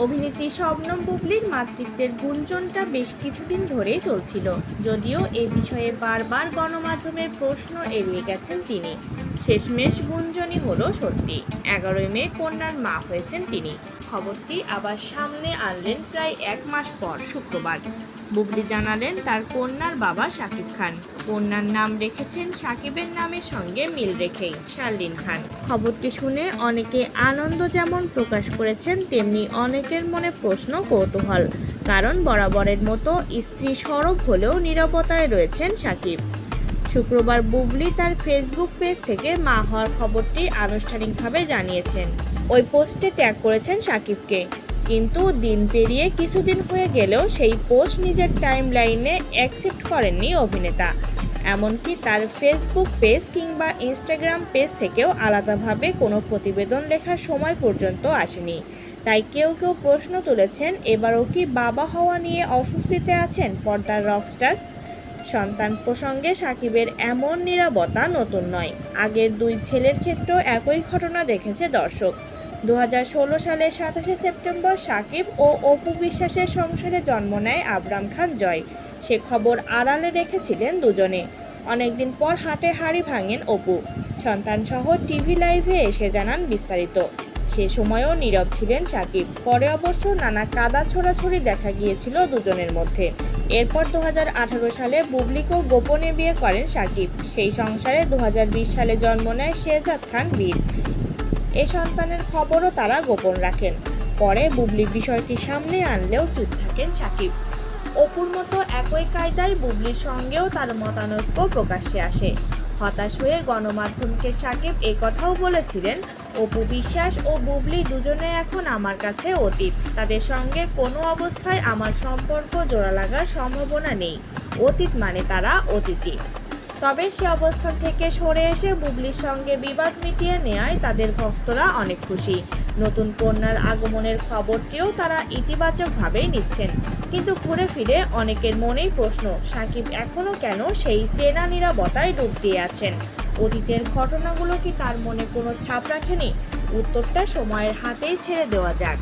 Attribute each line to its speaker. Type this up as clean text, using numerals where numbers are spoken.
Speaker 1: অভিনেত্রী শবনম বুবলীর মাতৃত্বের গুঞ্জনটা বেশ কিছুদিন ধরেই চলছিল, যদিও এ বিষয়ে বারবার গণমাধ্যমের প্রশ্ন এড়িয়ে গেছেন তিনি। শেষমেশ গুঞ্জনই হলো সত্যি, 11 মে কন্যার মা হয়েছেন তিনি। খবরটি আবার সামনে আনলেন প্রায় 1 মাস পর শুক্রবার। বুবলী জানালেন তার কন্যার বাবা শাকিব খান। কন্যার নাম রেখেছেন শাকিবের নামের সঙ্গে মিল রেখেই, শার্লিন খান। খবরটি শুনে অনেকে আনন্দ যেমন প্রকাশ করেছেন, তেমনি অনেকের মনে প্রশ্ন, কৌতূহল। কারণ বরাবরের মতো স্ত্রী সরব হলেও নীরবতায় রয়েছেন শাকিব। শুক্রবার বুবলী তার ফেসবুক পেজ থেকে মা হওয়ার খবরটি আনুষ্ঠানিকভাবে জানিয়েছেন। ওই পোস্টে ট্যাগ করেছেন শাকিবকে। কিন্তু দিন পেরিয়ে কিছুদিন হয়ে গেলেও সেই পোস্ট নিজের টাইমলাইনে অ্যাকসেপ্ট করেননি অভিনেতা। এমনকি তার ফেসবুক পেজ কিংবা ইনস্টাগ্রাম পেজ থেকেও আলাদাভাবে কোনো প্রতিবেদন লেখার সময় পর্যন্ত আসেনি। তাই কেউ কেউ প্রশ্ন তুলেছেন, এবারও কি বাবা হওয়া নিয়ে অস্বস্তিতে আছেন পর্দার রকস্টার? সন্তান প্রসঙ্গে শাকিবের এমন নীরবতা নতুন নয়। আগের 2 ছেলের ক্ষেত্রেও একই ঘটনা দেখেছে দর্শক। 2016 সালের 27শে সেপ্টেম্বর শাকিব ও অপু বিশ্বাসের সংসারে জন্ম নেয় আবরাম খান জয়। সে খবর আড়ালে রেখেছিলেন দুজনে। অনেকদিন পর হাটে হাঁড়ি ভাঙেন অপু। সন্তানসহ টিভি লাইভে এসে জানান বিস্তারিত। সে সময়ও নীরব ছিলেন শাকিব। পরে অবশ্য নানা কাদা ছোড়াছুড়ি দেখা গিয়েছিল দুজনের মধ্যে। এরপর 2018 সালে বুবলীকেও গোপনে বিয়ে করেন শাকিব। সেই সংসারে 2020 সালে জন্ম নেয় শেহজাদ খান বীর। এ সন্তানের খবরও তারা গোপন রাখেন। পরে বুবলী বিষয়টি সামনে আনলেও চুপ থাকেন শাকিব। অপুর মতো একই কায়দায় বুবলীর সঙ্গেও তার মতানৈক্য প্রকাশ্যে আসে। হতাশ হয়ে গণমাধ্যমকে শাকিব কথাও বলেছিলেন, অপু বিশ্বাস ও বুবলী দুজনে এখন আমার কাছে অতীত। তাদের সঙ্গে কোনো অবস্থায় আমার সম্পর্ক জোড়া লাগার সম্ভাবনা নেই। অতীত মানে তারা অতিথি। তবে সে অবস্থান থেকে সরে এসে বুবলীর সঙ্গে বিবাদ মিটিয়ে নেওয়ায় তাদের ভক্তরা অনেক খুশি। নতুন কন্যার আগমনের খবরটিও তারা ইতিবাচকভাবেই নিচ্ছেন। কিন্তু ঘুরে ফিরে অনেকের মনেই প্রশ্ন, শাকিব এখনও কেন সেই চেনা নীরবতায় ডুব দিয়ে আছেন? অতীতের ঘটনাগুলো কি তার মনে কোনো ছাপ রাখেনি? উত্তরটা সময়ের হাতেই ছেড়ে দেওয়া যাক।